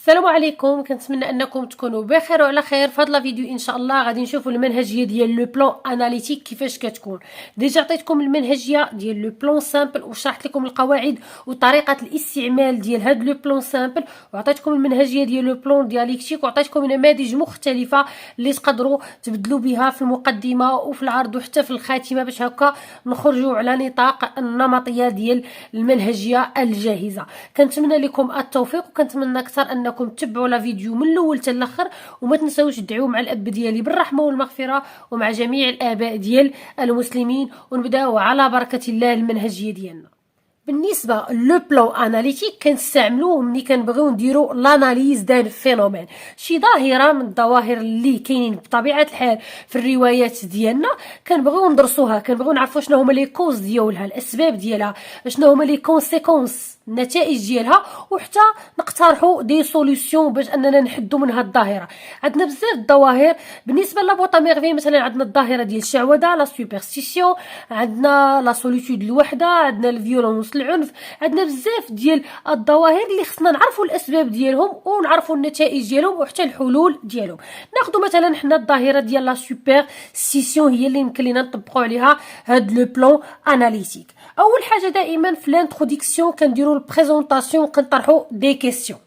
السلام عليكم، كنتمنى انكم تكونوا بخير وعلى خير. في هذا الفيديو ان شاء الله غادي نشوفوا المنهجيه ديال لو بلان اناليتيك كيفاش كتكون. ديجا عطيتكم المنهجيه ديال لو بلان سامبل وشرحت لكم القواعد وطريقه الاستعمال ديال هذا لو بلان سامبل، وعطيتكم المنهجيه ديال لو بلان دياليكتيك، وعطيتكم نماذج مختلفه اللي تقدروا تبدلوا بها في المقدمه وفي العرض وحتى في الخاتمه، باش هكا نخرجوا على نطاق النمطيه ديال المنهجيه الجاهزه. كنتمنى لكم التوفيق، وكنتمنى اكثر انكم تتبعوا لا فيديو من الاول حتى الاخر، وما تنساوش تدعيو مع الاب ديالي بالرحمه والمغفره ومع جميع الاباء ديال المسلمين. ونبداو على بركه الله المنهجيه ديالنا. بالنسبه لو بلان اناليتيك كنستعملوه ملي كنبغيو نديرو لاناليز دان فينومين، شي ظاهره من الظواهر اللي كاينين بطبيعه الحال في الروايات ديالنا، كنبغيو ندرسوها، كنبغيو نعرفوا شنو هما لي كوز ديالها، الاسباب ديالها، شنو هما لي كونسيكونس، النتائج ديالها، وحتى نقترحوا دي سوليوشن باش اننا نحدوا من هاد الظاهره. عندنا بزاف الظواهر. بالنسبه لابوطاميغفي مثلا عندنا الظاهره ديال الشعوذه، لا سوبرستيسيون، عندنا لا سوليتود الوحده، عندنا الفيولونس العنف، عندنا بزاف ديال الظواهر اللي خصنا نعرفوا الاسباب ديالهم ونعرفوا النتائج ديالهم وحتى الحلول ديالهم. ناخذوا مثلا حنا الظاهره ديال لا سوبرستيسيون، هي اللي يمكن لينا نطبقوا عليها هاد لو بلان اناليتيك. اول حاجه دائما في الانتروديكسيون كنديروا البريزونطاسيون، كنطرحوا دي كيسيون.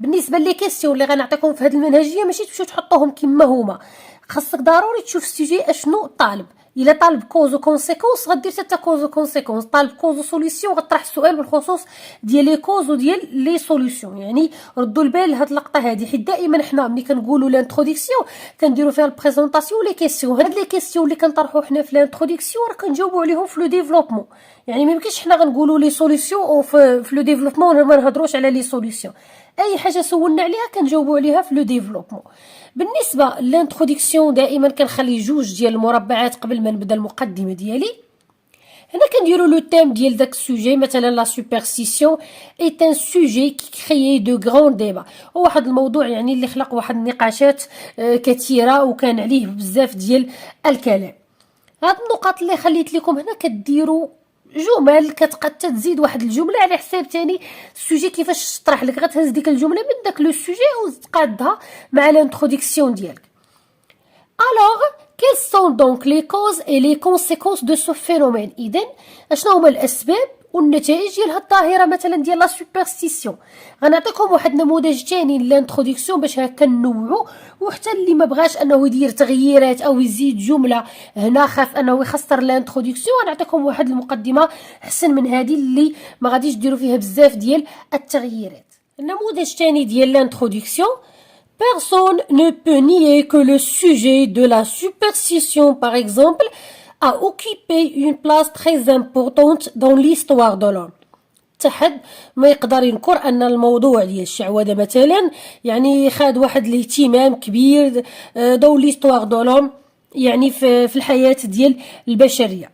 بالنسبه لي كيسيون اللي غنعطيكم في هذه المنهجيه ماشي تمشيو تحطوهم كما هما، خاصك ضروري تشوف السوجي اشنو طالب. الا طالب كوز و كونسيكونس غدير حتى كوز و كونسيكونس، طالب كوز و سوليسيون غطرح السؤال بالخصوص ديال لي كوز وديال لي سوليسيون. يعني ردوا البال لهاد اللقطه هذه، حيت دائما حنا ملي كنقولوا لانتروديكسيون كنديروا فيها البريزونطاسيون لي كيسيون. هاد لي كيسيون اللي كنطرحوا حنا في لانتروديكسيون راه كنجاوبوا عليهم في لو ديفلوبمون. يعني ما يمكنش حنا غنقولوا لي سوليسيون وفي لو ديفلوبمون ما نهضروش على لي سوليسيون. اي حاجه سولنا عليها كنجاوبوا عليها في لو ديفلوبمون. بالنسبه للانتروديكسيون دائما كنخلي جوج ديال المربعات قبل ما نبدا المقدمه ديالي. هنا كنديروا لو تيم ديال داك السوجي، مثلا لا سوبرستيسيون ايت ان سوجي كي كريي دو غران ديبا، هو واحد الموضوع يعني اللي خلق واحد النقاشات كثيره وكان عليه بزاف ديال الكلام. هاد النقاط اللي خليت لكم هنا كديروا جمل، كتبقى تزيد واحد الجمله على حساب ثاني السوجي كيفاش تطرح لك، غتهز ديك الجمله من داك لو سوجي وتقادها مع الانتروديكسيون ديالك. Alors, quelles sont donc les causes et les conséquences de ce phénomène؟ إذن أشنو هما الأسباب والنتائج ديال هاد الظاهرة مثلا ديال لا سوبرستيسيون. غنعطيكم واحد نموذج ثاني للانتروديكسيون باش هكا نوعو، وحتى اللي ما بغاش انه يدير تغييرات او يزيد جمله هنا خاف انه يخسر الانتروديكسيون، غنعطيكم واحد المقدمه احسن من هذه اللي ما غاديش ديروا فيها بزاف ديال التغييرات. النموذج الثاني ديال الانتروديكسيون: Personne ne peut nier que le sujet de la superstition, par exemple, a occupé une place très importante dans l'histoire de l'homme. حد ما يقدر ينكر ان الموضوع ديال الشعوذه مثلا يعني خاد واحد الاهتمام كبير دون ليستوار دو لوم، يعني في الحياه ديال البشريه.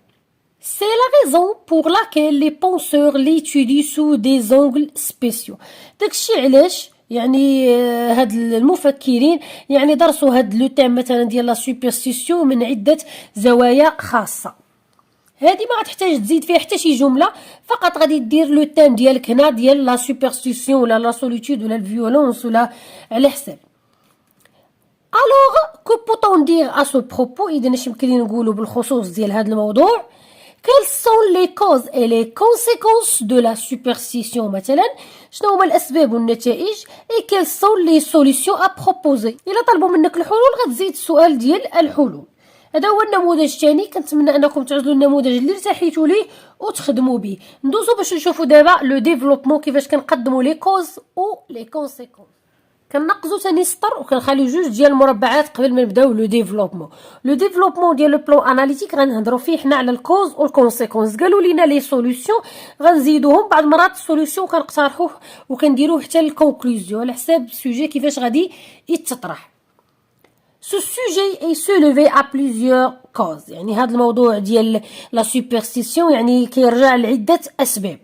C'est la raison pour laquelle les penseurs l'étudient sous des angles spéciaux. داكشي علاش يعني هاد المفكرين يعني درسوا هاد لو تيم مثلا ديال لا سوبرستيسيون من عده زوايا خاصه. هذه ما غتحتاج تزيد فيها حتى شي جمله، فقط غادي دير لو تيم ديالك هنا ديال لا سوبرستيسيون ولا لا سوليتود ولا الفيولونس ولا على حساب. alors que peut-on dire à ce propos؟ اذا اش يمكن نقولوا بالخصوص ديال هذا الموضوع؟ quelles sont les causes et les conséquences de la superstition مثلا، شنو هما الاسباب والنتائج، et quelles sont les solutions à proposer. الا طلبوا منك الحلول غتزيد السؤال ديال الحلول. هذا هو النموذج الثاني. كنتمنى انكم تعزلوا النموذج اللي ارتحيتوا ليه وتخدموا به. ندوزو باش نشوفوا دابا لو ديفلوبمون كيفاش كنقدموا لي كوز و لي كونسيكونس. كنقزوا ثاني سطر وكنخليو جوج ديال المربعات قبل ما نبداو لو ديفلوبمون. لو ديفلوبمون ديال لو بلان اناليتيك غنهضروا فيه حنا على الكوز والكونسيكونس. قالوا لينا لي سوليوشن غنزيدوهم، بعض المرات السوليوشن كنقترحوه وكنديروه حتى الكونكلوزيون على حساب السوجي كيفاش غادي يتطرح. Ce sujet est soulevé à plusieurs causes. يعني هذا الموضوع ديال لا سوبرستيسيون يعني كيرجع لعدة أسباب.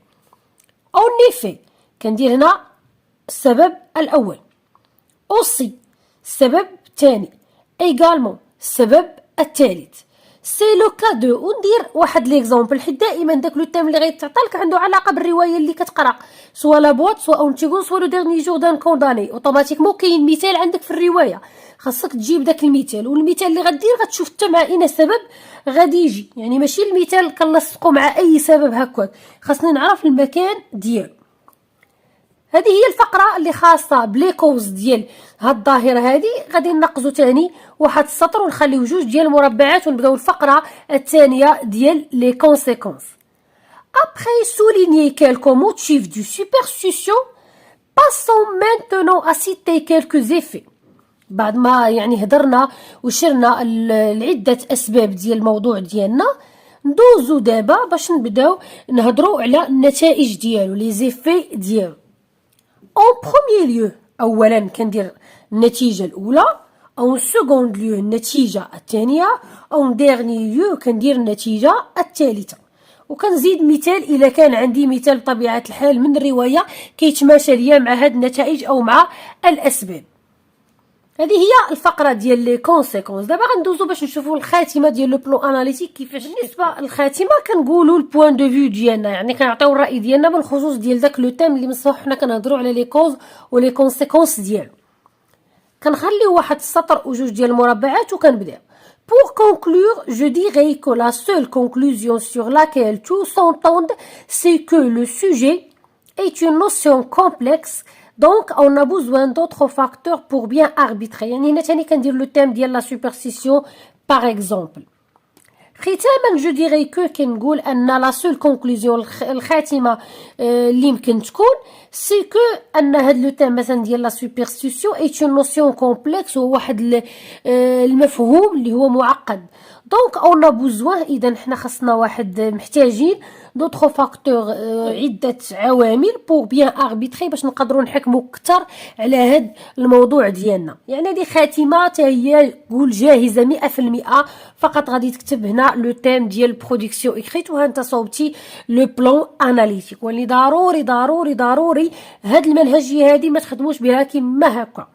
En effet كندير هنا السبب الأول، aussi السبب الثاني، également السبب الثالث. سي لو كا دو. وندير واحد ليكزومبل، حيت دائما داك لو تيم اللي غيتعطى لك عنده علاقه بالروايه اللي كتقرا، سوا لا بواط سوا اونتيغون سوا لو ديرني جور دان كونداني. اوتوماتيكمون كاين مثال عندك في الروايه، خاصك تجيب داك المثال، والمثال اللي غدير غتشوف حتى مع اين سبب غادي يجي. يعني ماشي المثال كنلصقو مع اي سبب هكاك، خاصني نعرف المكان ديالو. هذه هي الفقره اللي خاصه بلي كوز ديال هاد الظاهره هذه. غادي ننقزو تاني واحد السطر ونخليو جوج ديال المربعات ونبداو الفقره الثانيه ديال لي كونسيكونس. Après souligner quelques motifs du superstition, passons maintenant à citer quelques effets. بعد ما يعني هضرنا وشرنا العدة أسباب ديال الموضوع ديالنا، ندوزو دابا باش نبداو نهضرو على النتائج ديالو، لي زيفي ديالو. En premier lieu أولا كندير النتيجة الأولى، أو second lieu النتيجة الثانية، أو dernier lieu كندير النتيجة الثالثة. وكنزيد مثال إلا كان عندي مثال بطبيعة الحال من الرواية كيتماشى ليا مع هاد النتائج أو مع الأسباب. هذه هي الفقره ديال لي كونسيكونس. دابا غندوزو باش نشوفوا الخاتمه ديال لو بلون اناليتيك كيفاش. بالنسبه للخاتمه كنقولوا البوان دو فيو ديالنا، يعني كنعطيو الراي ديالنا بالخصوص ديال داك لو تيم اللي مسموح حنا كنهضروا على لي كوز ولي كونسيكونس ديالو. كنخليو واحد السطر وجوج ديال المربعات وكنبداو. Pour conclure, je dirais que la seule conclusion sur laquelle tous s'entendent, c'est que le sujet est une notion complexe. Donc, on a besoin d'autres facteurs pour bien arbitrer. يعني هنا تاني كندير لو تيم ديال لا سوبرستيسيون باغ اكزومبل. ختاما جو ديغي كو كنقول ان لا سول كونكلوزيون الخاتمه اللي يمكن تكون سي كو ان هاد لو تيم مثلا ديال لا سوبرستيسيون اي اون نوسيون كومبلكس، هو واحد المفهوم اللي هو معقد. دونك اون بوزوان، اذا حنا خصنا واحد محتاجين دوطخ فاكتور، عده عوامل بور بيان اربيتري باش نقدروا نحكموا اكثر على هاد الموضوع ديالنا. يعني هذه خاتمه حتى هي قول جاهزه 100%، فقط غادي تكتب هنا لو تيم ديال برودكسيون اكريت وها انت صوبتي لو بلان اناليتيك. واللي ضروري ضروري ضروري هاد المنهجيه هذه ما تخدموش بها كيما هكا.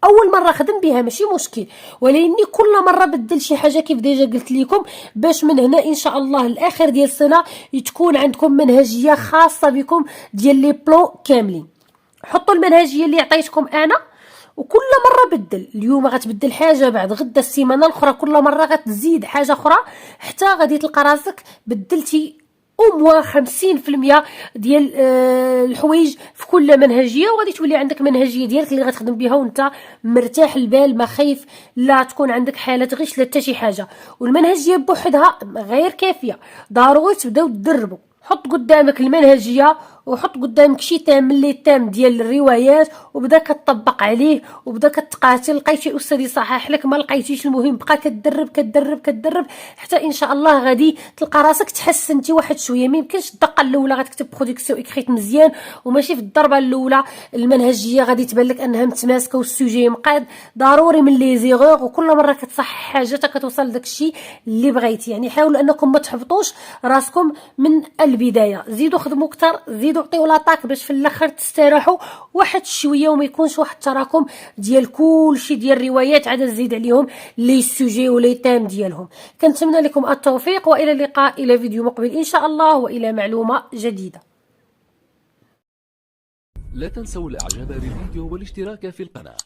اول مره خدم بها ماشي مشكل، ولكني كل مره بدل شي حاجه كيف ديجا قلت لكم، باش من هنا ان شاء الله الاخر ديال السنه تكون عندكم منهجيه خاصه بكم ديال لي بلون كاملين. حطوا المنهجيه اللي عطيتكم انا وكل مره بدل. اليوم غتبدل حاجه، بعد غدا السيمانه الاخرى كل مره غتزيد حاجه اخرى، حتى غادي تلقى راسك بدلتي او موان 50% ديال الحوايج في كل منهجيه، وغادي تولي عندك منهجيه ديالك اللي غتخدم بها وانت مرتاح البال، ما خايف لا تكون عندك حاله غش لا حتى شي حاجه. والمنهجيه بوحدها غير كافيه، ضروري تبداو تدربوا. حط قدامك المنهجيه وحط قدامك شي تام من لي تام ديال الروايات وبدا كتطبق عليه وبدا كتقاتل. لقيتي استاذ يصحح لك، ما لقيتيش المهم بقى كتدرب كتدرب كتدرب حتى ان شاء الله غادي تلقى راسك تحسنتي واحد شويه. ما يمكنش الدقه الاولى غتكتب برودكسيون اكريت مزيان وماشي في الضربه الاولى المنهجيه غادي تبان لك انها متماسكه والسوجي مقاد. ضروري من لي زيغور وكل مره كتصحح حاجه حتى كتوصل لداك الشيء اللي بغيتي. يعني حاولوا انكم ما تحبطوش راسكم من البدايه، زيدوا خدموا اكثر، زيدوا عطيو لاطاك باش في الاخر تستراحوا واحد شويه وما يكونش واحد التراكم ديال كلشي ديال الروايات عاد زيد عليهم لي سوجي ولي تام ديالهم. كنتمنى لكم التوفيق والى اللقاء الى فيديو مقبل ان شاء الله والى معلومه جديده. لا تنسوا الاعجاب بالفيديو والاشتراك في القناه.